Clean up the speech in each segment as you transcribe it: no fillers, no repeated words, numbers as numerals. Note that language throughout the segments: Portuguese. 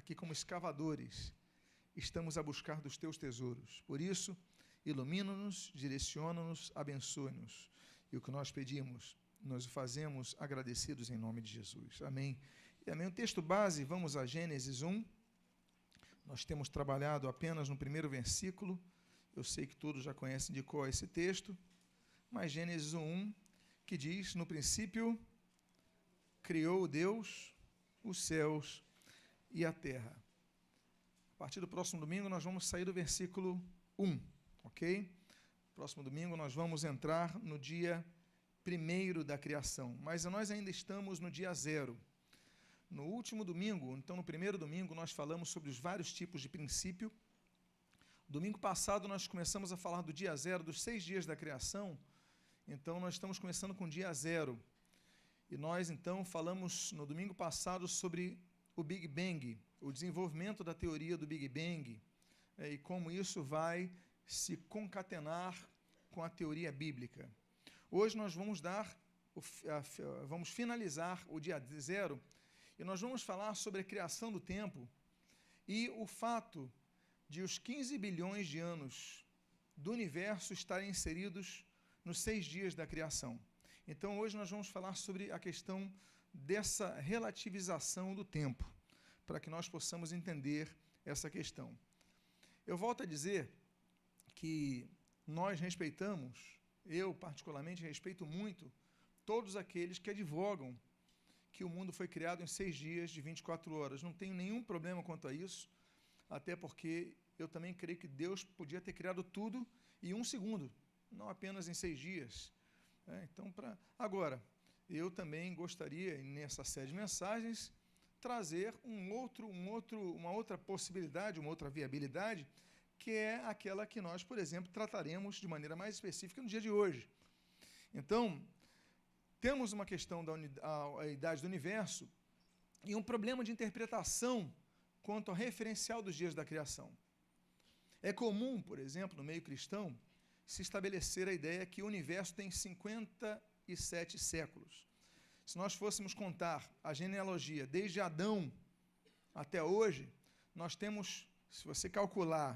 que, como escavadores, estamos a buscar dos teus tesouros. Por isso, ilumina-nos, direciona-nos, abençoe-nos. E o que nós pedimos, nós o fazemos agradecidos em nome de Jesus. Amém. E amém. O texto base, vamos a Gênesis 1. Nós temos trabalhado apenas no primeiro versículo. Eu sei que todos já conhecem de cor esse texto. Mas Gênesis 1, que diz, no princípio, criou Deus os céus e a terra. A partir do próximo domingo, nós vamos sair do versículo 1, ok? Próximo domingo, nós vamos entrar no dia 1º da criação, mas nós ainda estamos no dia 0. No último domingo, então no primeiro domingo, nós falamos sobre os vários tipos de princípio. Domingo passado, nós começamos a falar do dia 0, dos 6 dias da criação. Então, nós estamos começando com o dia 0. E nós, então, falamos no domingo passado sobre o Big Bang, o desenvolvimento da teoria do Big Bang, e como isso vai se concatenar com a teoria bíblica. Hoje nós vamos vamos finalizar o dia 0 e nós vamos falar sobre a criação do tempo e o fato de os 15 bilhões de anos do universo estarem inseridos nos 6 dias da criação. Então, hoje nós vamos falar sobre a questão dessa relativização do tempo, para que nós possamos entender essa questão. Eu volto a dizer que nós respeitamos, eu particularmente respeito muito, todos aqueles que advogam que o mundo foi criado em 6 dias de 24 horas. Não tenho nenhum problema quanto a isso, até porque eu também creio que Deus podia ter criado tudo em 1 segundo, não apenas em 6 dias. Então, agora, eu também gostaria, nessa série de mensagens, trazer uma outra possibilidade, uma outra viabilidade, que é aquela que nós, por exemplo, trataremos de maneira mais específica no dia de hoje. Então, temos uma questão da idade do universo e um problema de interpretação quanto ao referencial dos dias da criação. É comum, por exemplo, no meio cristão, se estabelecer a ideia que o universo tem 57 séculos. Se nós fôssemos contar a genealogia desde Adão até hoje, nós temos, se você calcular,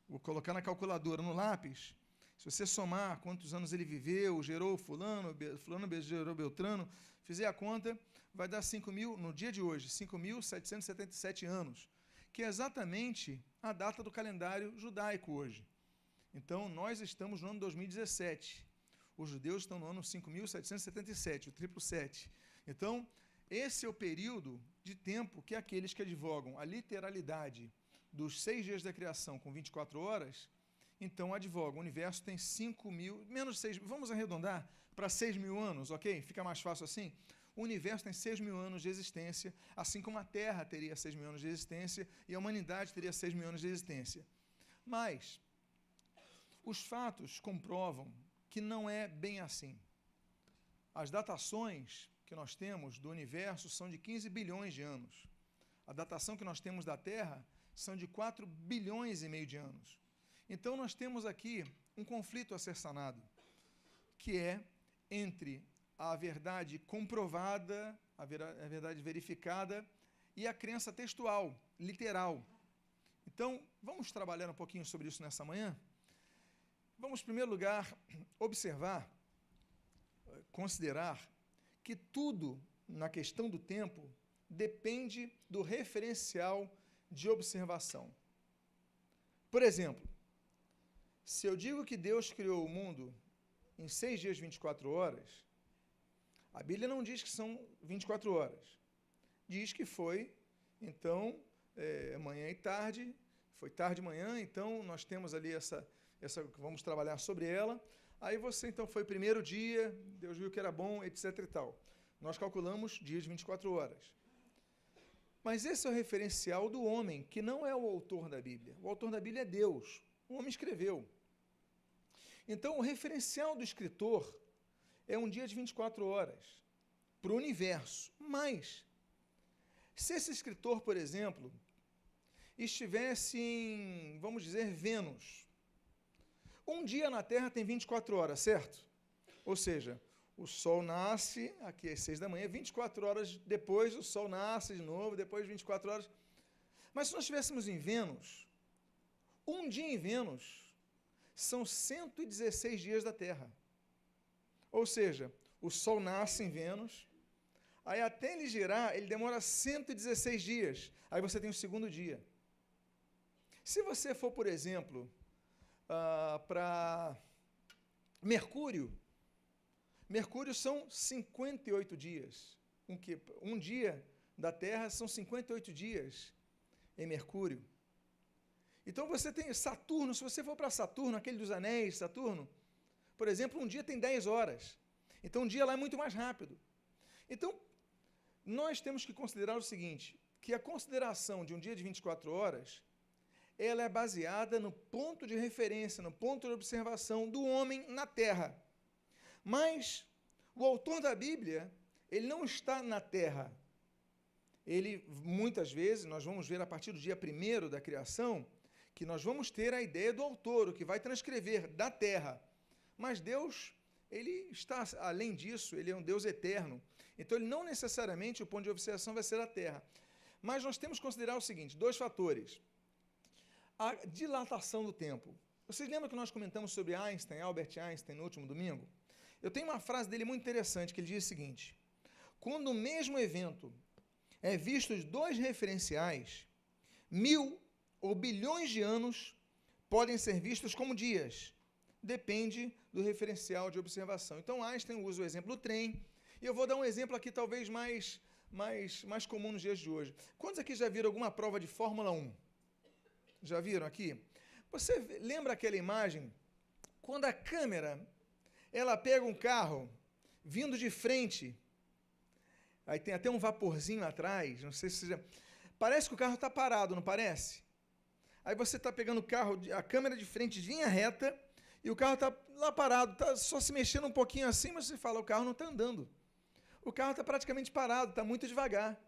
vou colocar na calculadora, no lápis, se você somar quantos anos ele viveu, gerou fulano gerou Beltrano, fizer a conta, vai dar 5.000, no dia de hoje, 5.777 anos, que é exatamente a data do calendário judaico hoje. Então, nós estamos no ano 2017. Os judeus estão no ano 5.777, o triplo 7. Então, esse é o período de tempo que aqueles que advogam a literalidade dos 6 dias da criação com 24 horas, então advogam. O universo tem 5.000, menos 6, vamos arredondar para 6.000 anos, ok? Fica mais fácil assim? O universo tem 6.000 anos de existência, assim como a Terra teria 6.000 anos de existência e a humanidade teria 6.000 anos de existência. Mas os fatos comprovam que não é bem assim. As datações que nós temos do universo são de 15 bilhões de anos. A datação que nós temos da Terra são de 4 bilhões e meio de anos. Então, nós temos aqui um conflito a ser sanado, que é entre a verdade comprovada, a verdade verificada e a crença textual, literal. Então, vamos trabalhar um pouquinho sobre isso nessa manhã? Vamos, em primeiro lugar, observar, considerar que tudo na questão do tempo depende do referencial de observação. Por exemplo, se eu digo que Deus criou o mundo em 6 dias, 24 horas, a Bíblia não diz que são 24 horas. Diz que foi, então, manhã e tarde, foi tarde e manhã, então nós temos ali essa vamos trabalhar sobre ela. Aí você, então, foi o primeiro dia, Deus viu que era bom, etc e tal. Nós calculamos dias de 24 horas. Mas esse é o referencial do homem, que não é o autor da Bíblia. O autor da Bíblia é Deus. O homem escreveu. Então, o referencial do escritor é um dia de 24 horas para o universo. Mas, se esse escritor, por exemplo, estivesse em, vamos dizer, Vênus, um dia na Terra tem 24 horas, certo? Ou seja, o Sol nasce, aqui às 6 da manhã, 24 horas depois o Sol nasce de novo, depois de 24 horas. Mas se nós estivéssemos em Vênus, um dia em Vênus são 116 dias da Terra. Ou seja, o Sol nasce em Vênus, aí até ele girar, ele demora 116 dias. Aí você tem o segundo dia. Se você for, por exemplo, para Mercúrio são 58 dias. Um dia da Terra são 58 dias em Mercúrio. Então você tem Saturno, se você for para Saturno, aquele dos anéis, Saturno, por exemplo, um dia tem 10 horas. Então um dia lá é muito mais rápido. Então, nós temos que considerar o seguinte, que a consideração de um dia de 24 horas, ela é baseada no ponto de referência, no ponto de observação do homem na Terra. Mas o autor da Bíblia, ele não está na Terra. Ele, muitas vezes, nós vamos ver a partir do dia 1º da criação, que nós vamos ter a ideia do autor, o que vai transcrever da Terra. Mas Deus, ele está além disso, ele é um Deus eterno. Então, ele não necessariamente, o ponto de observação vai ser a Terra. Mas nós temos que considerar o seguinte, 2 fatores. A dilatação do tempo. Vocês lembram que nós comentamos sobre Einstein, Albert Einstein, no último domingo? Eu tenho uma frase dele muito interessante, que ele diz o seguinte, quando o mesmo evento é visto de 2 referenciais, 1000 ou bilhões de anos podem ser vistos como dias. Depende do referencial de observação. Então, Einstein usa o exemplo do trem, e eu vou dar um exemplo aqui talvez mais comum nos dias de hoje. Quantos aqui já viram alguma prova de Fórmula 1? Já viram aqui? Você lembra aquela imagem? Quando a câmera, ela pega um carro vindo de frente, aí tem até um vaporzinho atrás, não sei se você já... Parece que o carro está parado, não parece? Aí você está pegando o carro, a câmera de frente de linha reta, e o carro está lá parado, está só se mexendo um pouquinho assim, mas você fala, o carro não está andando. O carro está praticamente parado, está muito devagar.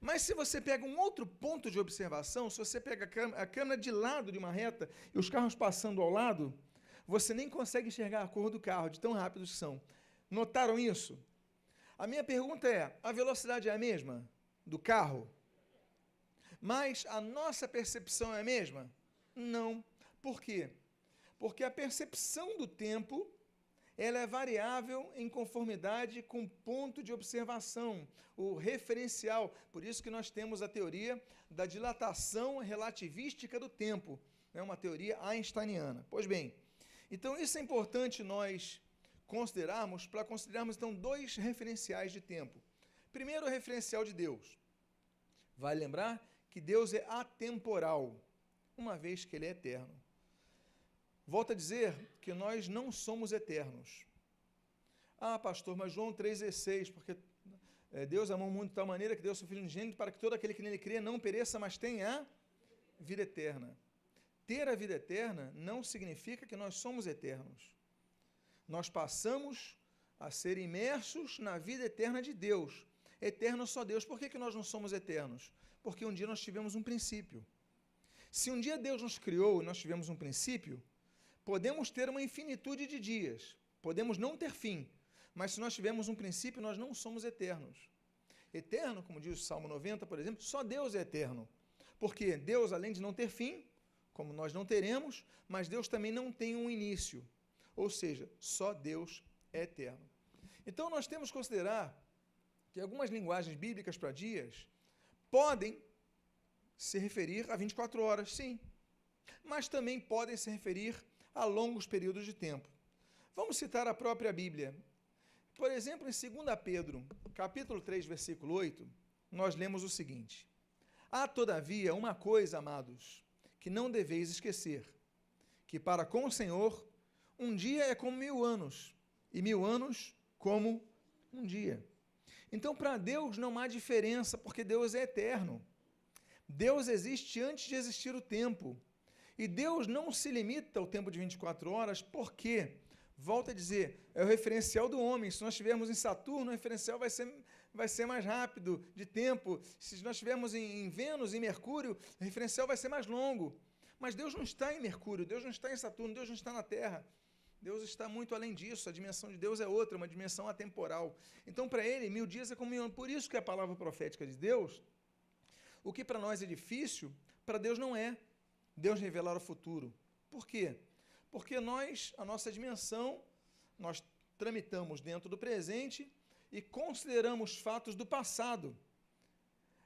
Mas se você pega um outro ponto de observação, se você pega a câmera de lado de uma reta e os carros passando ao lado, você nem consegue enxergar a cor do carro, de tão rápidos que são. Notaram isso? A minha pergunta é, a velocidade é a mesma do carro? Mas a nossa percepção é a mesma? Não. Por quê? Porque a percepção do tempo, ela é variável em conformidade com o ponto de observação, o referencial. Por isso que nós temos a teoria da dilatação relativística do tempo, né? Uma teoria einsteiniana. Pois bem, então isso é importante nós considerarmos, para considerarmos então 2 referenciais de tempo. Primeiro, o referencial de Deus. Vale lembrar que Deus é atemporal, uma vez que Ele é eterno. Volto a dizer que nós não somos eternos. Ah, pastor, mas João 3,16, porque Deus amou o mundo de tal maneira que deu seu Filho unigênito para que todo aquele que nele crê não pereça, mas tenha a vida eterna. Ter a vida eterna não significa que nós somos eternos. Nós passamos a ser imersos na vida eterna de Deus. Eterno só Deus. Por que nós não somos eternos? Porque um dia nós tivemos um princípio. Se um dia Deus nos criou e nós tivemos um princípio, podemos ter uma infinitude de dias, podemos não ter fim, mas se nós tivermos um princípio, nós não somos eternos. Eterno, como diz o Salmo 90, por exemplo, só Deus é eterno. Porque Deus, além de não ter fim, como nós não teremos, mas Deus também não tem um início. Ou seja, só Deus é eterno. Então nós temos que considerar que algumas linguagens bíblicas para dias podem se referir a 24 horas, sim, mas também podem se referir a longos períodos de tempo. Vamos citar a própria Bíblia. Por exemplo, em 2 Pedro, capítulo 3, versículo 8, nós lemos o seguinte: há, todavia, uma coisa, amados, que não deveis esquecer, que para com o Senhor, um dia é como 1000 anos, e 1000 anos como um dia. Então, para Deus não há diferença, porque Deus é eterno. Deus existe antes de existir o tempo. E Deus não se limita ao tempo de 24 horas, porque, volto a dizer, é o referencial do homem. Se nós estivermos em Saturno, o referencial vai ser mais rápido de tempo. Se nós estivermos em Vênus, em Mercúrio, o referencial vai ser mais longo. Mas Deus não está em Mercúrio, Deus não está em Saturno, Deus não está na Terra. Deus está muito além disso, a dimensão de Deus é outra, uma dimensão atemporal. Então, para Ele, 1000 dias é como 1000 anos. Por isso que a palavra profética de Deus, O que para nós é difícil, para Deus não é. Deus revelar o futuro. Por quê? Porque a nossa dimensão, nós tramitamos dentro do presente e consideramos fatos do passado.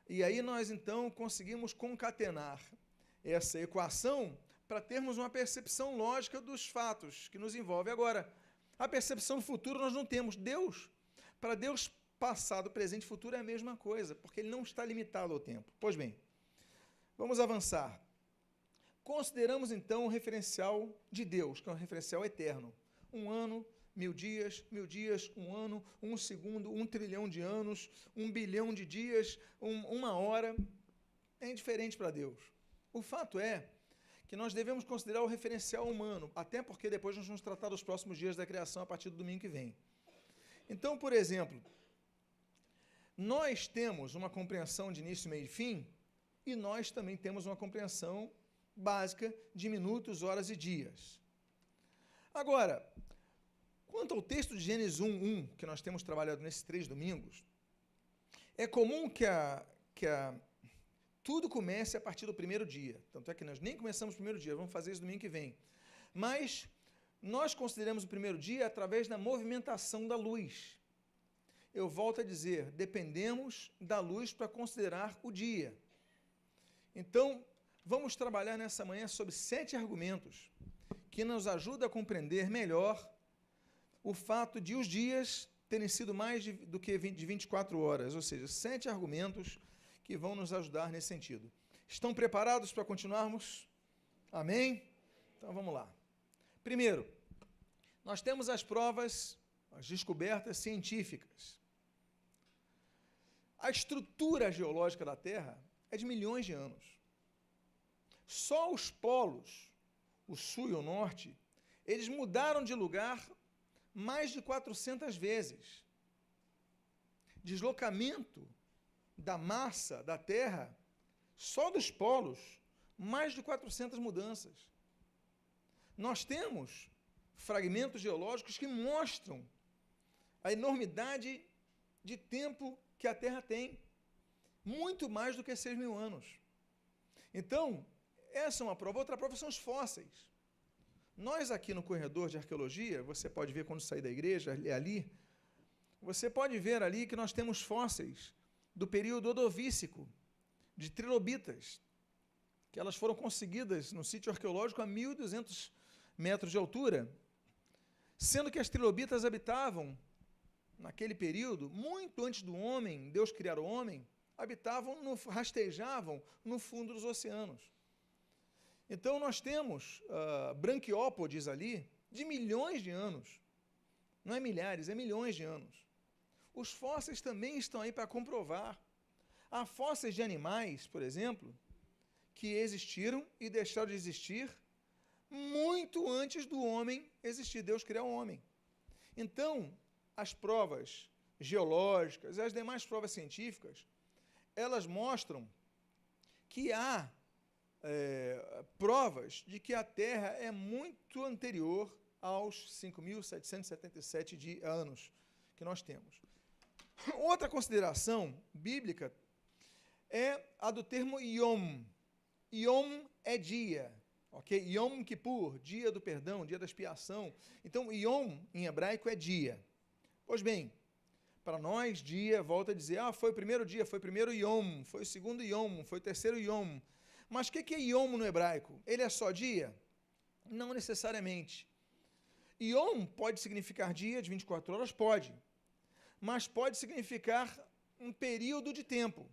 E aí nós, então, conseguimos concatenar essa equação para termos uma percepção lógica dos fatos que nos envolvem. Agora, a percepção do futuro nós não temos. Para Deus, passado, presente e futuro é a mesma coisa, porque ele não está limitado ao tempo. Pois bem, vamos avançar. Consideramos, então, o referencial de Deus, que é um referencial eterno. 1 ano, 1000 dias, 1000 dias, 1 ano, 1 segundo, 1 trilhão de anos, 1 bilhão de dias, 1 hora. É indiferente para Deus. O fato é que nós devemos considerar o referencial humano, até porque depois nós vamos tratar dos próximos dias da criação a partir do domingo que vem. Então, por exemplo, nós temos uma compreensão de início, meio e fim, e nós também temos uma compreensão básica de minutos, horas e dias. Agora, quanto ao texto de Gênesis 1:1, que nós temos trabalhado nesses 3 domingos, é comum que tudo comece a partir do primeiro dia. Tanto é que nós nem começamos no primeiro dia, vamos fazer isso domingo que vem. Mas nós consideramos o primeiro dia através da movimentação da luz. Eu volto a dizer, dependemos da luz para considerar o dia. Então, vamos trabalhar nessa manhã sobre 7 argumentos que nos ajudam a compreender melhor o fato de os dias terem sido mais do que de 24 horas, ou seja, 7 argumentos que vão nos ajudar nesse sentido. Estão preparados para continuarmos? Amém? Então vamos lá. Primeiro, nós temos as provas, as descobertas científicas. A estrutura geológica da Terra é de milhões de anos. Só os polos, o sul e o norte, eles mudaram de lugar mais de 400 vezes. Deslocamento da massa da Terra, só dos polos, mais de 400 mudanças. Nós temos fragmentos geológicos que mostram a enormidade de tempo que a Terra tem, muito mais do que 6.000 anos. Então, essa é uma prova. Outra prova são os fósseis. Nós aqui no corredor de arqueologia, você pode ver quando sair da igreja, é ali, você pode ver ali que nós temos fósseis do período Ordovícico, de trilobitas, que elas foram conseguidas no sítio arqueológico a 1.200 metros de altura, sendo que as trilobitas habitavam, naquele período, muito antes do homem, Deus criar o homem, rastejavam no fundo dos oceanos. Então, nós temos branquiópodes ali de milhões de anos. Não é milhares, é milhões de anos. Os fósseis também estão aí para comprovar. Há fósseis de animais, por exemplo, que existiram e deixaram de existir muito antes do homem existir, Deus criar o homem. Então, as provas geológicas e as demais provas científicas, elas mostram que há provas de que a Terra é muito anterior aos 5.777 anos que nós temos. Outra consideração bíblica é a do termo Yom. Yom é dia, ok? Yom Kippur, dia do perdão, dia da expiação. Então, Yom, em hebraico, é dia. Pois bem, para nós, dia, volta a dizer, foi o primeiro dia, foi o primeiro Yom, foi o segundo Yom, foi o terceiro Yom. Mas o que é Yom no hebraico? Ele é só dia? Não necessariamente. Yom pode significar dia de 24 horas? Pode. Mas pode significar um período de tempo.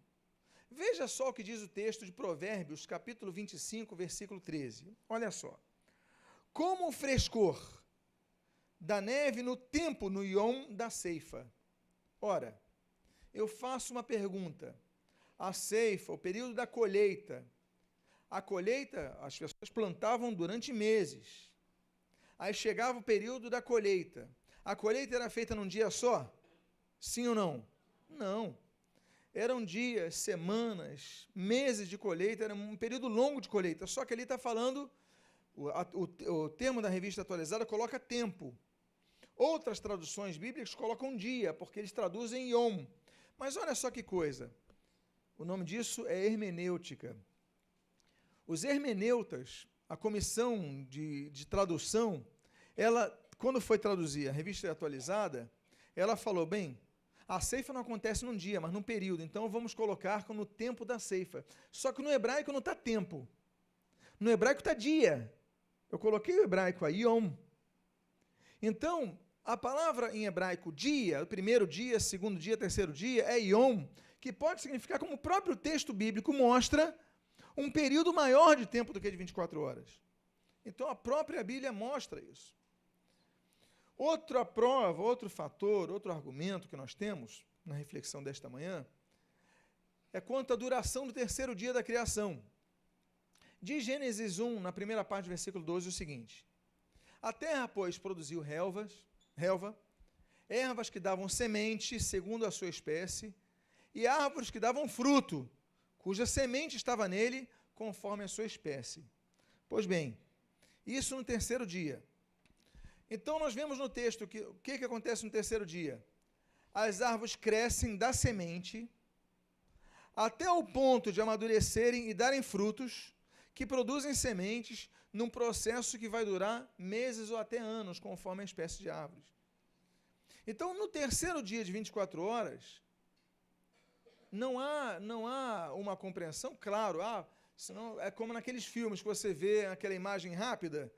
Veja só o que diz o texto de Provérbios, capítulo 25, versículo 13. Olha só. Como o frescor da neve no tempo no Yom da ceifa. Ora, eu faço uma pergunta. A ceifa, o período da colheita. A colheita, as pessoas plantavam durante meses. Aí chegava o período da colheita. A colheita era feita num dia só? Sim ou não? Não. Eram dias, semanas, meses de colheita, era um período longo de colheita. Só que ali está falando, o termo da revista atualizada coloca tempo. Outras traduções bíblicas colocam dia, porque eles traduzem Yom. Mas olha só que coisa. O nome disso é hermenêutica. Os hermeneutas, a comissão de tradução, ela, quando foi traduzir a revista atualizada, ela falou, bem, a ceifa não acontece num dia, mas num período, então vamos colocar no tempo da ceifa. Só que no hebraico não está tempo. No hebraico está dia. Eu coloquei o hebraico aí, yom. Então, a palavra em hebraico dia, o primeiro dia, segundo dia, terceiro dia, é yom, que pode significar, como o próprio texto bíblico mostra, um período maior de tempo do que de 24 horas. Então, a própria Bíblia mostra isso. Outra prova, outro fator, outro argumento que nós temos na reflexão desta manhã é quanto à duração do terceiro dia da criação. Diz Gênesis 1, na primeira parte do versículo 12, o seguinte: a terra, pois, produziu relva, ervas que davam semente, segundo a sua espécie, e árvores que davam fruto, cuja semente estava nele, conforme a sua espécie. Pois bem, isso no terceiro dia. Então, nós vemos no texto que o que acontece no terceiro dia? As árvores crescem da semente até o ponto de amadurecerem e darem frutos, que produzem sementes, num processo que vai durar meses ou até anos, conforme a espécie de árvores. Então, no terceiro dia de 24 horas, não há uma compreensão, claro, senão é como naqueles filmes que você vê aquela imagem rápida,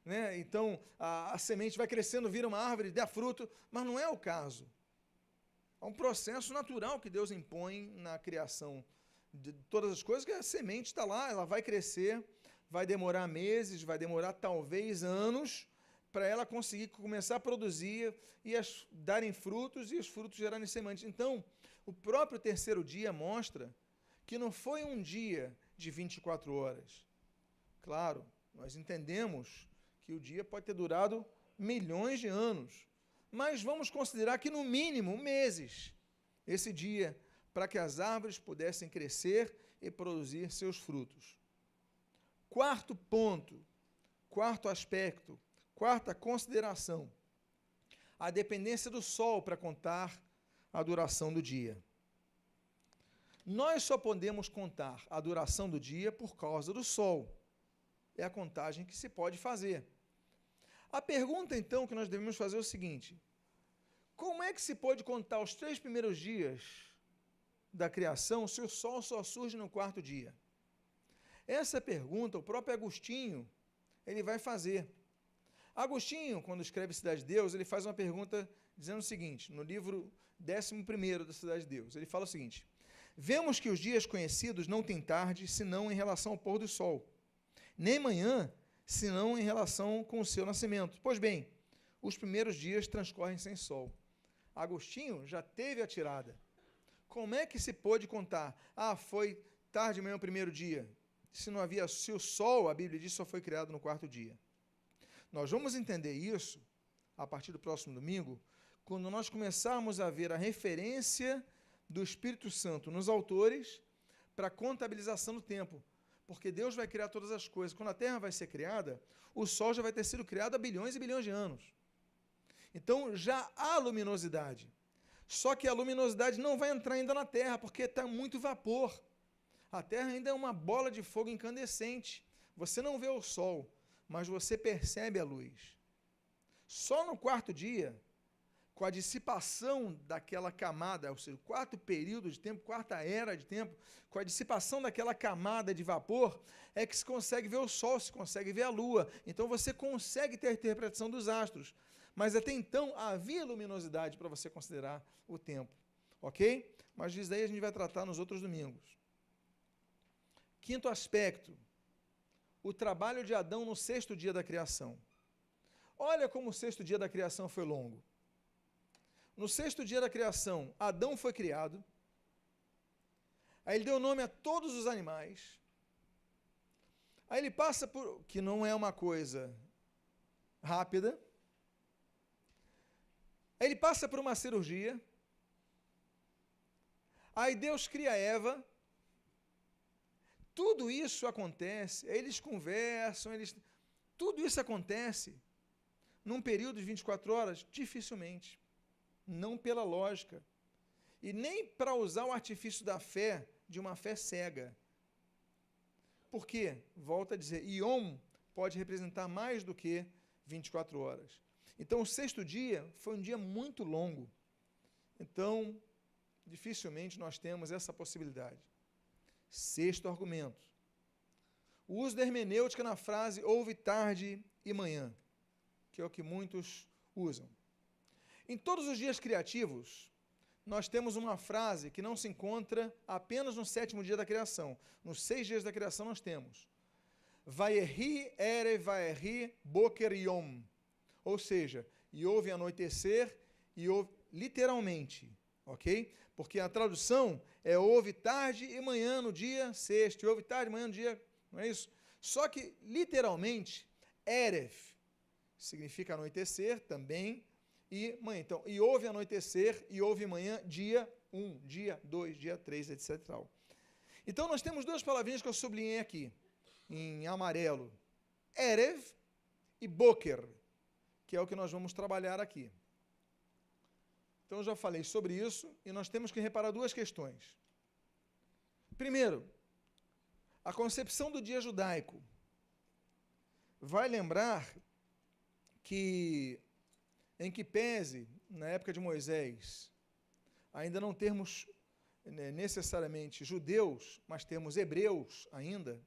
né? Então, a semente vai crescendo, vira uma árvore, dá fruto, mas não é o caso. É um processo natural que Deus impõe na criação de todas as coisas, que a semente está lá, ela vai crescer, vai demorar meses, vai demorar talvez anos, para ela conseguir começar a produzir e darem frutos, e os frutos gerarem sementes. Então, o próprio terceiro dia mostra que não foi um dia de 24 horas. Claro, nós entendemos que o dia pode ter durado milhões de anos, mas vamos considerar que no mínimo meses, esse dia, para que as árvores pudessem crescer e produzir seus frutos. Quarto ponto, quarto aspecto, quarta consideração, a dependência do sol para contar a duração do dia. Nós só podemos contar a duração do dia por causa do sol. É a contagem que se pode fazer. A pergunta, então, que nós devemos fazer é o seguinte: como é que se pode contar os 3 primeiros dias da criação se o sol só surge no quarto dia? Essa pergunta, o próprio Agostinho, ele vai fazer. Agostinho, quando escreve Cidade de Deus, ele faz uma pergunta dizendo o seguinte, no livro 11º da Cidade de Deus, ele fala o seguinte: vemos que os dias conhecidos não têm tarde, senão em relação ao pôr do sol, nem manhã, senão em relação com o seu nascimento. Pois bem, os primeiros dias transcorrem sem sol. Agostinho já teve a tirada. Como é que se pôde contar? Foi tarde, manhã, o primeiro dia. Se não havia, se o sol, a Bíblia diz, só foi criado no quarto dia. Nós vamos entender isso, a partir do próximo domingo, quando nós começarmos a ver a referência do Espírito Santo nos autores para a contabilização do tempo. Porque Deus vai criar todas as coisas. Quando a Terra vai ser criada, o Sol já vai ter sido criado há bilhões e bilhões de anos. Então, já há luminosidade. Só que a luminosidade não vai entrar ainda na Terra, porque está muito vapor. A Terra ainda é uma bola de fogo incandescente. Você não vê o Sol, mas você percebe a luz. Só no quarto dia, com a dissipação daquela camada, ou seja, o quarto período de tempo, quarta era de tempo, com a dissipação daquela camada de vapor, é que se consegue ver o Sol, se consegue ver a Lua. Então você consegue ter a interpretação dos astros. Mas até então havia luminosidade para você considerar o tempo. Ok? Mas isso daí a gente vai tratar nos outros domingos. Quinto aspecto, o trabalho de Adão no 6º dia da criação. Olha como o 6º dia da criação foi longo. No 6º dia da criação, Adão foi criado, aí ele deu nome a todos os animais, aí ele passa por, que não é uma coisa rápida, aí ele passa por uma cirurgia, aí Deus cria Eva, tudo isso acontece, aí eles conversam, tudo isso acontece num período de 24 horas? Dificilmente. Não pela lógica. E nem para usar o artifício da fé, de uma fé cega. Por quê? Volto a dizer, Yom pode representar mais do que 24 horas. Então, o sexto dia foi um dia muito longo. Então, dificilmente nós temos essa possibilidade. Sexto argumento. O uso da hermenêutica na frase houve tarde e manhã, que é o que muitos usam. Em todos os dias criativos, nós temos uma frase que não se encontra apenas no sétimo dia da criação. Nos 6 dias da criação nós temos Vayehi erev vayehi boker yom. Ou seja, e houve anoitecer e houve, literalmente, ok? Porque a tradução é houve tarde e manhã no dia sexto, e houve tarde e manhã no dia, não é isso? Só que, literalmente, erev significa anoitecer também, e manhã. Então, e houve anoitecer, e houve manhã, dia 1, dia 2, dia 3, etc. Então, nós temos 2 palavrinhas que eu sublinhei aqui, em amarelo. Erev e boker, que é o que nós vamos trabalhar aqui. Então, eu já falei sobre isso, e nós temos que reparar 2 questões. Primeiro, a concepção do dia judaico. Vai lembrar que, em que pese, na época de Moisés, ainda não termos necessariamente judeus, mas temos hebreus ainda,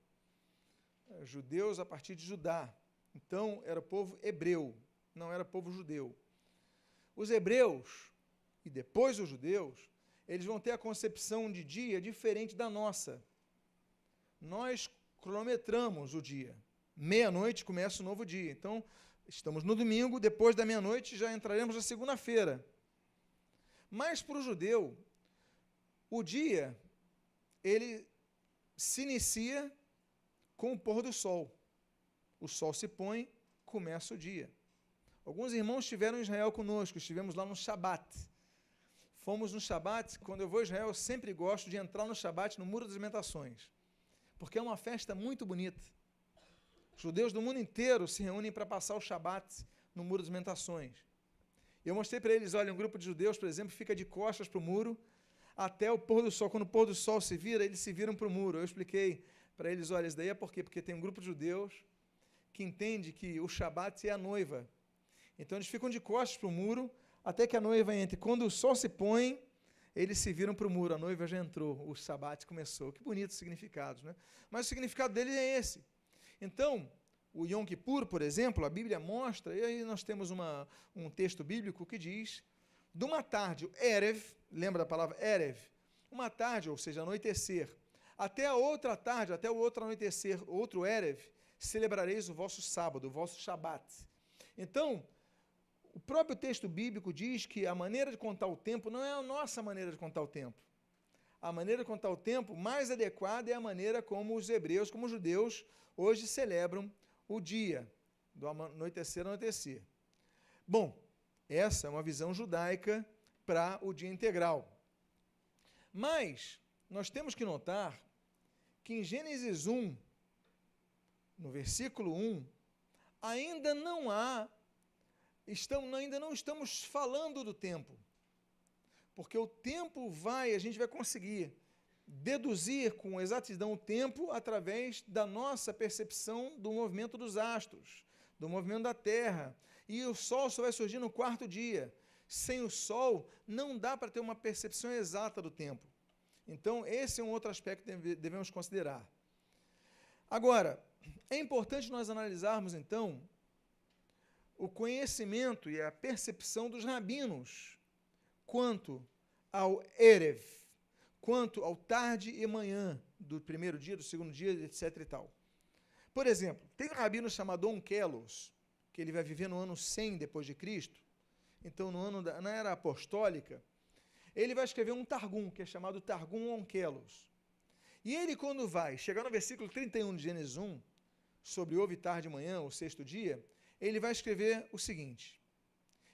judeus a partir de Judá. Então, era povo hebreu, não era povo judeu. Os hebreus, e depois os judeus, eles vão ter a concepção de dia diferente da nossa. Nós cronometramos o dia. Meia-noite começa o novo dia. Então, estamos no domingo, depois da meia-noite já entraremos na segunda-feira. Mas para o judeu, o dia, ele se inicia com o pôr do sol. O sol se põe, começa o dia. Alguns irmãos estiveram em Israel conosco, estivemos lá no Shabat. Fomos no Shabat, quando eu vou a Israel, eu sempre gosto de entrar no Shabat, no Muro das Lamentações, porque é uma festa muito bonita. Judeus do mundo inteiro se reúnem para passar o Shabat no Muro das Lamentações. Eu mostrei para eles, olha, um grupo de judeus, por exemplo, fica de costas para o muro, até o pôr do sol. Quando o pôr do sol se vira, eles se viram para o muro. Eu expliquei para eles, olha, isso daí é por quê? Porque tem um grupo de judeus que entende que o Shabat é a noiva. Então, eles ficam de costas para o muro, até que a noiva entre. Quando o sol se põe, eles se viram para o muro, a noiva já entrou, o Shabat começou. Que bonitos significados, né? Mas o significado dele é esse. Então, o Yom Kippur, por exemplo, a Bíblia mostra, e aí nós temos um texto bíblico que diz, de uma tarde, Erev, lembra da palavra Erev? Uma tarde, ou seja, anoitecer, até a outra tarde, até o outro anoitecer, outro Erev, celebrareis o vosso sábado, o vosso Shabat. Então, o próprio texto bíblico diz que a maneira de contar o tempo não é a nossa maneira de contar o tempo. A maneira de contar o tempo mais adequada é a maneira como os hebreus, como os judeus, hoje celebram o dia, do anoitecer ao anoitecer. Bom, essa é uma visão judaica para o dia integral. Mas nós temos que notar que em Gênesis 1, no versículo 1, ainda não estamos falando do tempo. Porque o tempo a gente vai conseguir deduzir com exatidão o tempo através da nossa percepção do movimento dos astros, do movimento da Terra. E o Sol só vai surgir no 4º dia. Sem o Sol, não dá para ter uma percepção exata do tempo. Então, esse é um outro aspecto que devemos considerar. Agora, é importante nós analisarmos, então, o conhecimento e a percepção dos rabinos quanto ao Erev, quanto ao tarde e manhã do primeiro dia, do segundo dia, etc. e tal. Por exemplo, tem um rabino chamado Onkelos, que ele vai viver no ano 100 depois de Cristo. Então, na era apostólica, ele vai escrever um Targum, que é chamado Targum Onkelos. E ele, quando vai chegar no versículo 31 de Gênesis 1, sobre houve tarde e manhã, o sexto dia, ele vai escrever o seguinte: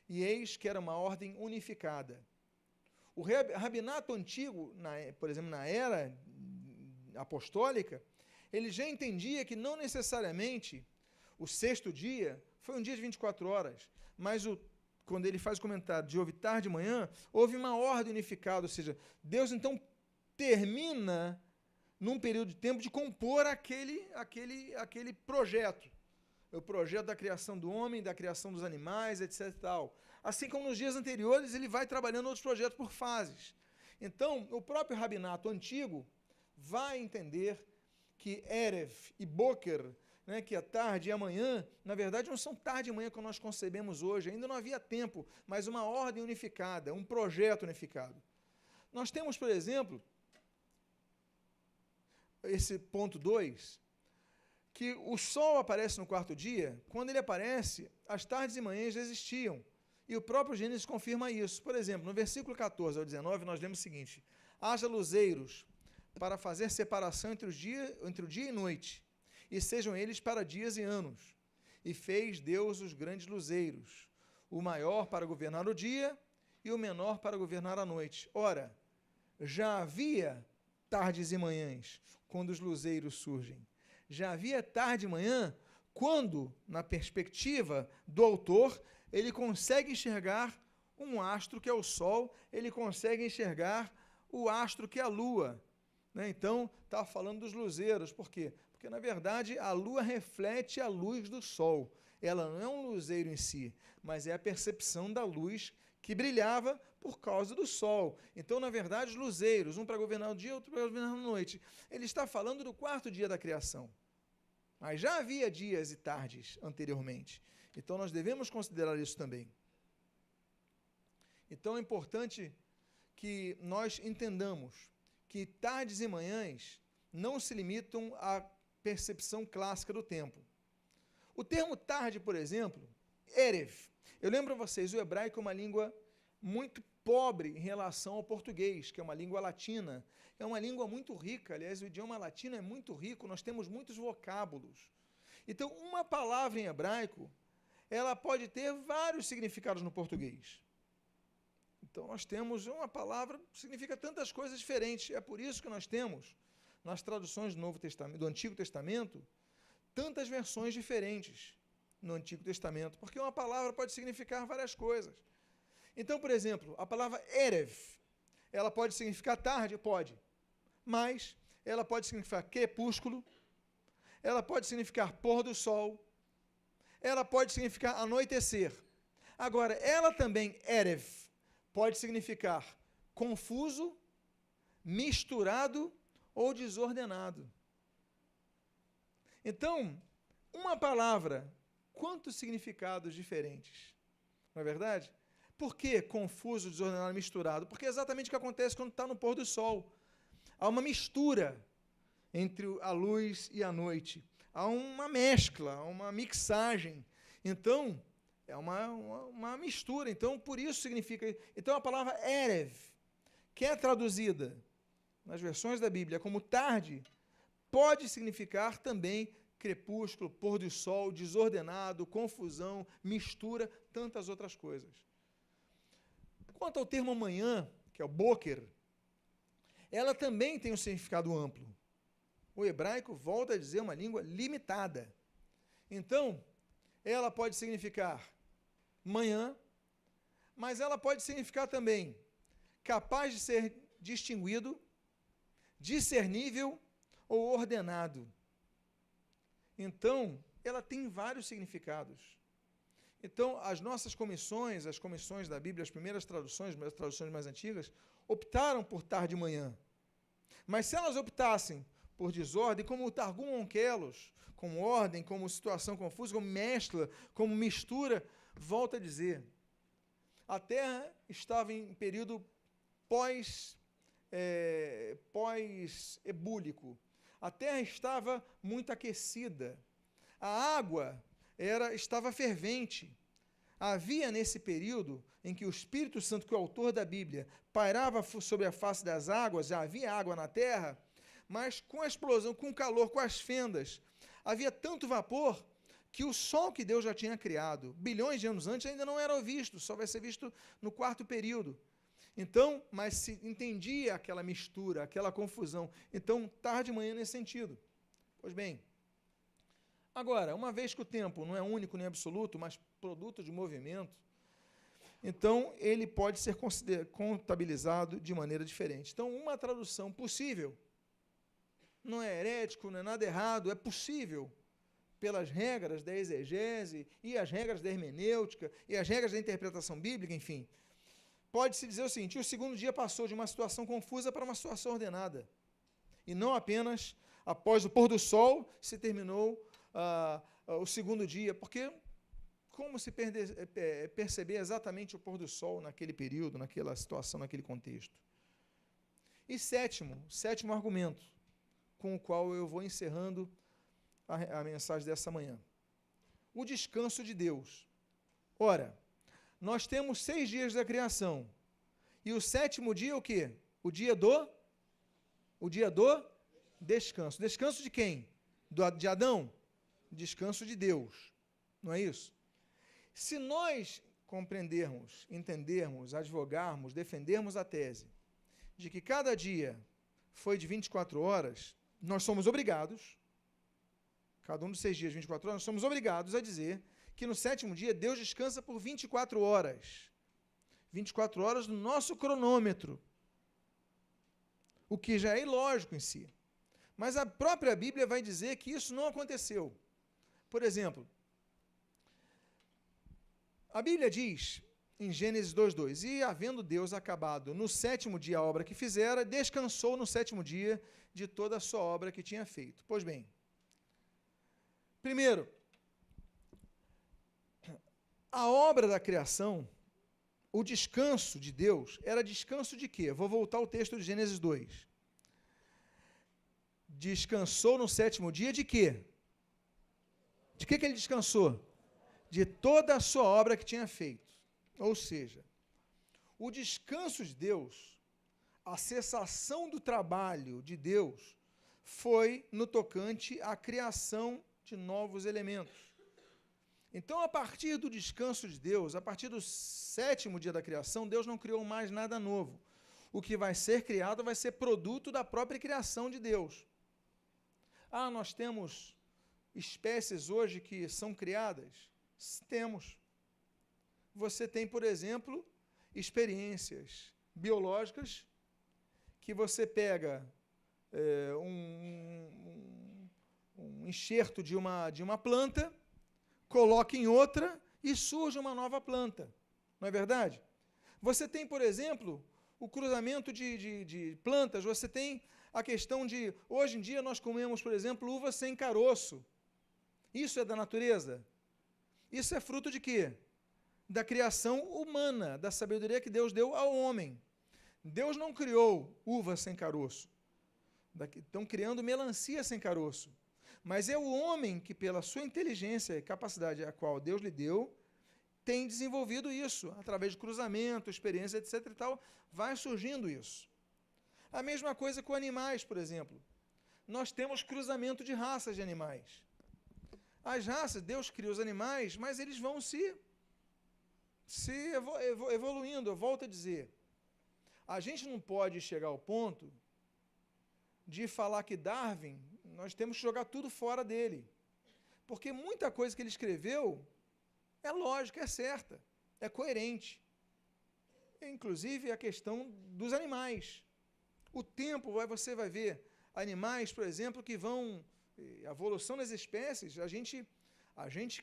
e eis que era uma ordem unificada. O rabinato antigo, por exemplo, na era apostólica, ele já entendia que não necessariamente o sexto dia foi um dia de 24 horas, mas quando ele faz o comentário de houve tarde e manhã, houve uma ordem unificada, ou seja, Deus então termina num período de tempo de compor aquele projeto. O projeto da criação do homem, da criação dos animais, etc. e tal. Assim como nos dias anteriores, ele vai trabalhando outros projetos por fases. Então, o próprio rabinato antigo vai entender que Erev e Boker, né, que é tarde e amanhã, na verdade não são tarde e manhã como nós concebemos hoje, ainda não havia tempo, mas uma ordem unificada, um projeto unificado. Nós temos, por exemplo, esse ponto 2, que o sol aparece no quarto dia. Quando ele aparece, as tardes e manhãs já existiam. E o próprio Gênesis confirma isso. Por exemplo, no versículo 14 ao 19, nós lemos o seguinte: haja luzeiros para fazer separação entre o dia e noite, e sejam eles para dias e anos. E fez Deus os grandes luzeiros, o maior para governar o dia e o menor para governar a noite. Ora, já havia tardes e manhãs quando os luzeiros surgem. Já havia tarde e manhã quando, na perspectiva do autor, ele consegue enxergar um astro que é o Sol, ele consegue enxergar o astro que é a Lua. Né? Então, está falando dos luzeiros. Por quê? Porque, na verdade, a Lua reflete a luz do Sol. Ela não é um luzeiro em si, mas é a percepção da luz que brilhava por causa do Sol. Então, na verdade, os luzeiros, um para governar o dia, outro para governar a noite. Ele está falando do quarto dia da criação. Mas já havia dias e tardes anteriormente. Então, nós devemos considerar isso também. Então, é importante que nós entendamos que tardes e manhãs não se limitam à percepção clássica do tempo. O termo tarde, por exemplo, Erev. Eu lembro a vocês, o hebraico é uma língua muito pobre em relação ao português, que é uma língua latina. É uma língua muito rica, aliás, o idioma latino é muito rico, nós temos muitos vocábulos. Então, uma palavra em hebraico, ela pode ter vários significados no português. Então, nós temos uma palavra que significa tantas coisas diferentes. É por isso que nós temos, nas traduções do Novo Testamento, do Antigo Testamento, tantas versões diferentes no Antigo Testamento, porque uma palavra pode significar várias coisas. Então, por exemplo, a palavra Erev, ela pode significar tarde? Pode. Mas ela pode significar crepúsculo, ela pode significar pôr do sol, ela pode significar anoitecer. Agora, ela também, Erev, pode significar confuso, misturado ou desordenado. Então, uma palavra, quantos significados diferentes? Não é verdade? Por que confuso, desordenado, misturado? Porque é exatamente o que acontece quando está no pôr do sol. Há uma mistura entre a luz e a noite. Há uma mescla, uma mixagem. Então, é uma mistura. Então, por isso significa... Então, a palavra Erev, que é traduzida nas versões da Bíblia como tarde, pode significar também crepúsculo, pôr do sol, desordenado, confusão, mistura, tantas outras coisas. Quanto ao termo manhã, que é o boker, ela também tem um significado amplo. O hebraico, volta a dizer, uma língua limitada. Então, ela pode significar manhã, mas ela pode significar também capaz de ser distinguido, discernível ou ordenado. Então, ela tem vários significados. Então, as nossas comissões, as comissões da Bíblia, as primeiras traduções, as traduções mais antigas, optaram por tarde e manhã. Mas se elas optassem por desordem, como o Targum Onkelos, como ordem, como situação confusa, como mescla, como mistura, volta a dizer, a Terra estava em período pós-ebúlico. A Terra estava muito aquecida. A água estava fervente. Havia nesse período em que o Espírito Santo, que é o autor da Bíblia, pairava sobre a face das águas, já havia água na terra, mas com a explosão, com o calor, com as fendas, havia tanto vapor que o sol que Deus já tinha criado, bilhões de anos antes, ainda não era visto, só vai ser visto no quarto período. Então, mas se entendia aquela mistura, aquela confusão. Então, tarde e manhã nesse sentido. Pois bem, agora, uma vez que o tempo não é único nem absoluto, mas produto de movimento, Então, ele pode ser contabilizado de maneira diferente. Então, uma tradução possível, não é herético, não é nada errado, é possível, pelas regras da exegese e as regras da hermenêutica e as regras da interpretação bíblica, enfim, pode-se dizer o seguinte: o segundo dia passou de uma situação confusa para uma situação ordenada. E não apenas após o pôr do sol se terminou o segundo dia, porque como se perceber exatamente o pôr do sol naquele período, naquela situação, naquele contexto? E sétimo argumento, com o qual eu vou encerrando a mensagem dessa manhã. O descanso de Deus. Ora, nós temos 6 dias da criação. E o 7º dia o quê? O dia do descanso. Descanso de quem? De Adão? Descanso de Deus. Não é isso? Se nós compreendermos, entendermos, advogarmos, defendermos a tese de que cada dia foi de 24 horas, nós somos obrigados, cada um dos 6 dias, 24 horas, nós somos obrigados a dizer que no 7º dia Deus descansa por 24 horas. 24 horas no nosso cronômetro, o que já é ilógico em si. Mas a própria Bíblia vai dizer que isso não aconteceu. Por exemplo, a Bíblia diz, em Gênesis 2:2, e havendo Deus acabado no 7º dia a obra que fizera, descansou no 7º dia de toda a sua obra que tinha feito. Pois bem, primeiro, a obra da criação, o descanso de Deus, era descanso de quê? Vou voltar ao texto de Gênesis 2. Descansou no 7º dia de quê? De que ele descansou? De toda a sua obra que tinha feito. Ou seja, o descanso de Deus, a cessação do trabalho de Deus, foi no tocante à criação de novos elementos. Então, a partir do descanso de Deus, a partir do 7º dia da criação, Deus não criou mais nada novo. O que vai ser criado vai ser produto da própria criação de Deus. Nós temos espécies hoje que são criadas? Temos. Você tem, por exemplo, experiências biológicas que você pega um enxerto de uma planta, coloca em outra e surge uma nova planta. Não é verdade? Você tem, por exemplo, o cruzamento de plantas, você tem a questão de, hoje em dia nós comemos, por exemplo, uvas sem caroço. Isso é da natureza? Isso é fruto de quê? Da criação humana, da sabedoria que Deus deu ao homem. Deus não criou uvas sem caroço. Estão criando melancia sem caroço. Mas é o homem que, pela sua inteligência e capacidade a qual Deus lhe deu, tem desenvolvido isso, através de cruzamento, experiência, etc. e tal, vai surgindo isso. A mesma coisa com animais, por exemplo. Nós temos cruzamento de raças de animais. As raças, Deus cria os animais, mas eles vão se evoluindo. Eu volto a dizer, a gente não pode chegar ao ponto de falar que Darwin, nós temos que jogar tudo fora dele. Porque muita coisa que ele escreveu é lógica, é certa, é coerente. Inclusive a questão dos animais. O tempo, você vai ver animais, por exemplo, que vão... A evolução das espécies, a gente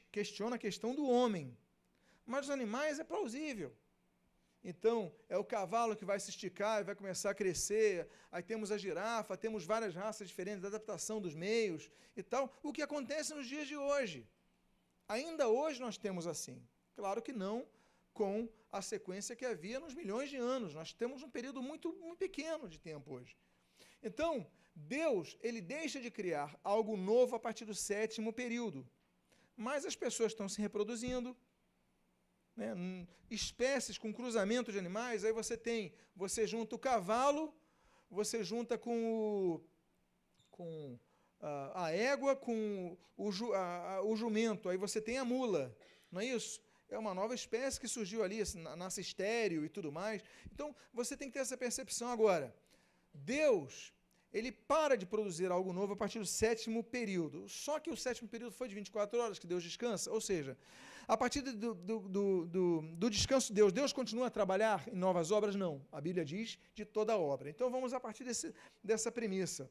questiona a questão do homem. Mas os animais é plausível. Então, é o cavalo que vai se esticar e vai começar a crescer, aí temos a girafa, temos várias raças diferentes, da adaptação dos meios e tal. O que acontece nos dias de hoje? Ainda hoje nós temos assim. Claro que não com a sequência que havia nos milhões de anos. Nós temos um período muito, muito pequeno de tempo hoje. Então, Deus, ele deixa de criar algo novo a partir do 7º período. Mas as pessoas estão se reproduzindo, né? Espécies com cruzamento de animais, aí você junta o cavalo, você junta com a égua, com o jumento, aí você tem a mula, não é isso? É uma nova espécie que surgiu ali, nasce estéril e tudo mais. Então, você tem que ter essa percepção agora. Deus, ele para de produzir algo novo a partir do 7º período. Só que o 7º período foi de 24 horas que Deus descansa, ou seja, a partir do descanso de Deus, Deus continua a trabalhar em novas obras? Não. A Bíblia diz de toda a obra. Então vamos a partir dessa premissa.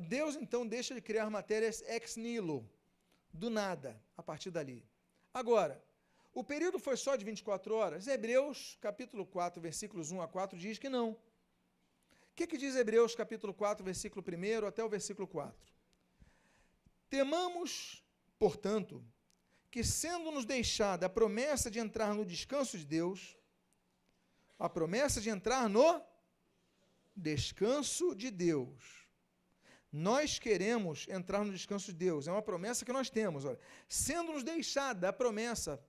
Deus então deixa de criar matérias ex nihilo, do nada, a partir dali. Agora, o período foi só de 24 horas? Hebreus, capítulo 4, versículos 1 a 4, diz que não. O que diz Hebreus, capítulo 4, versículo 1 até o versículo 4? Temamos, portanto, que sendo-nos deixada a promessa de entrar no descanso de Deus, a promessa de entrar no descanso de Deus. Nós queremos entrar no descanso de Deus, é uma promessa que nós temos. Olha. Sendo-nos deixada a promessa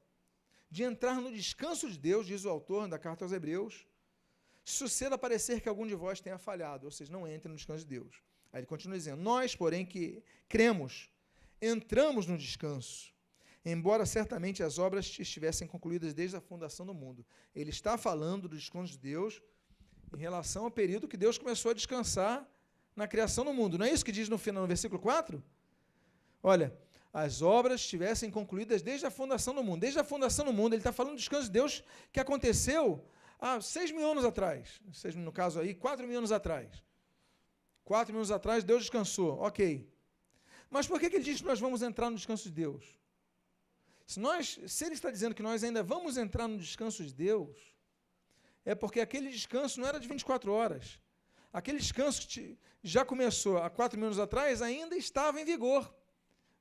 de entrar no descanso de Deus, diz o autor da carta aos Hebreus, suceda parecer que algum de vós tenha falhado, ou seja, não entre no descanso de Deus. Aí ele continua dizendo, nós, porém, que cremos, entramos no descanso, embora certamente as obras estivessem concluídas desde a fundação do mundo. Ele está falando do descanso de Deus em relação ao período que Deus começou a descansar na criação do mundo. Não é isso que diz no final, no versículo 4? Olha, as obras estivessem concluídas desde a fundação do mundo. Desde a fundação do mundo, ele está falando do descanso de Deus que aconteceu há 6.000 anos atrás. No caso aí, 4.000 anos atrás. 4.000 anos atrás, Deus descansou. Ok. Mas por que ele diz que nós vamos entrar no descanso de Deus? Se ele está dizendo que nós ainda vamos entrar no descanso de Deus, é porque aquele descanso não era de 24 horas. Aquele descanso que já começou há 4.000 anos atrás ainda estava em vigor.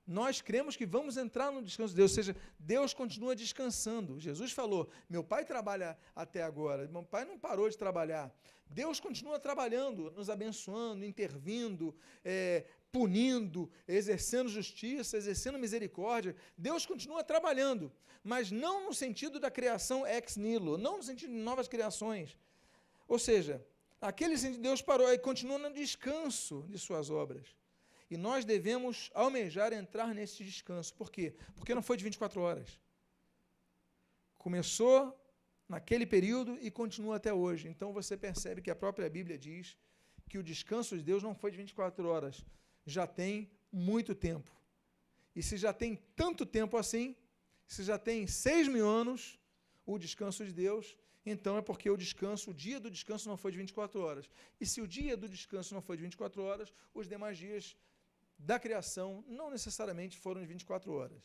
Nós cremos que vamos entrar no descanso de Deus, ou seja, Deus continua descansando. Jesus falou, meu Pai trabalha até agora, meu Pai não parou de trabalhar. Deus continua trabalhando, nos abençoando, intervindo, punindo, exercendo justiça, exercendo misericórdia. Deus continua trabalhando, mas não no sentido da criação ex nihilo, não no sentido de novas criações. Ou seja, aquele sentido de Deus parou e continua no descanso de suas obras. E nós devemos almejar entrar nesse descanso. Por quê? Porque não foi de 24 horas. Começou naquele período e continua até hoje. Então você percebe que a própria Bíblia diz que o descanso de Deus não foi de 24 horas. Já tem muito tempo. E se já tem tanto tempo assim, se já tem 6.000 anos o descanso de Deus, então é porque o dia do descanso não foi de 24 horas. E se o dia do descanso não foi de 24 horas, os demais dias da criação não necessariamente foram de 24 horas.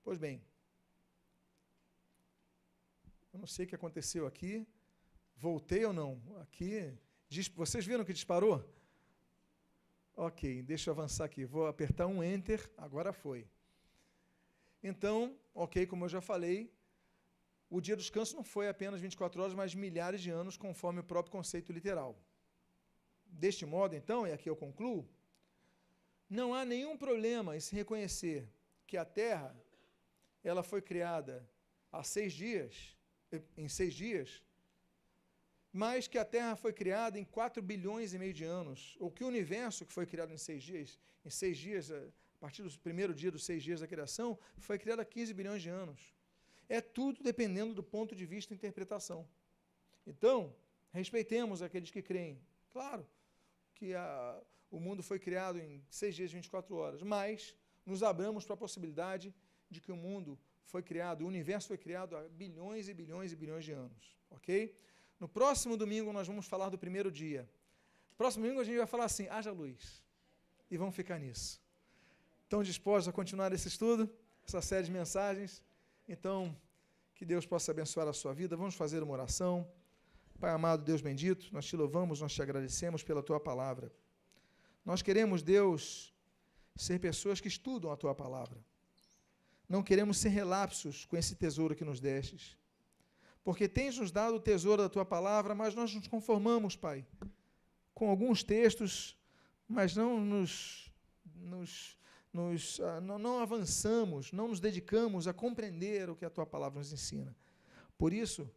Pois bem, eu não sei o que aconteceu aqui, voltei ou não? Aqui, vocês viram que disparou? Ok, deixa eu avançar aqui, vou apertar um Enter, agora foi. Então, ok, como eu já falei, o dia do descanso não foi apenas 24 horas, mas milhares de anos, conforme o próprio conceito literal. Deste modo, então, e aqui eu concluo, não há nenhum problema em se reconhecer que a Terra ela foi criada em 6 dias, mas que a Terra foi criada em 4,5 bilhões de anos, ou que o universo que foi criado em 6 dias, a partir do primeiro dia dos 6 dias da criação, foi criado há 15 bilhões de anos. É tudo dependendo do ponto de vista e interpretação. Então, respeitemos aqueles que creem. Claro que o mundo foi criado em 6 dias e 24 horas, mas nos abramos para a possibilidade de que o mundo foi criado, o universo foi criado há bilhões e bilhões e bilhões de anos. Ok? No próximo domingo nós vamos falar do primeiro dia. No próximo domingo a gente vai falar assim, haja luz. E vamos ficar nisso. Estão dispostos a continuar esse estudo? Essa série de mensagens? Então, que Deus possa abençoar a sua vida. Vamos fazer uma oração. Pai amado, Deus bendito, nós te louvamos, nós te agradecemos pela tua palavra. Nós queremos, Deus, ser pessoas que estudam a tua palavra. Não queremos ser relapsos com esse tesouro que nos destes. Porque tens nos dado o tesouro da tua palavra, mas nós nos conformamos, Pai, com alguns textos, mas não não avançamos, não nos dedicamos a compreender o que a tua palavra nos ensina. Por isso,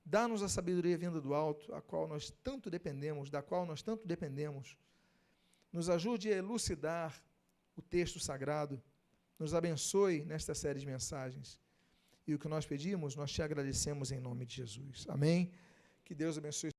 dá-nos a sabedoria vinda do alto, da qual nós tanto dependemos. Nos ajude a elucidar o texto sagrado, nos abençoe nesta série de mensagens. E o que nós pedimos, nós te agradecemos em nome de Jesus. Amém? Que Deus abençoe.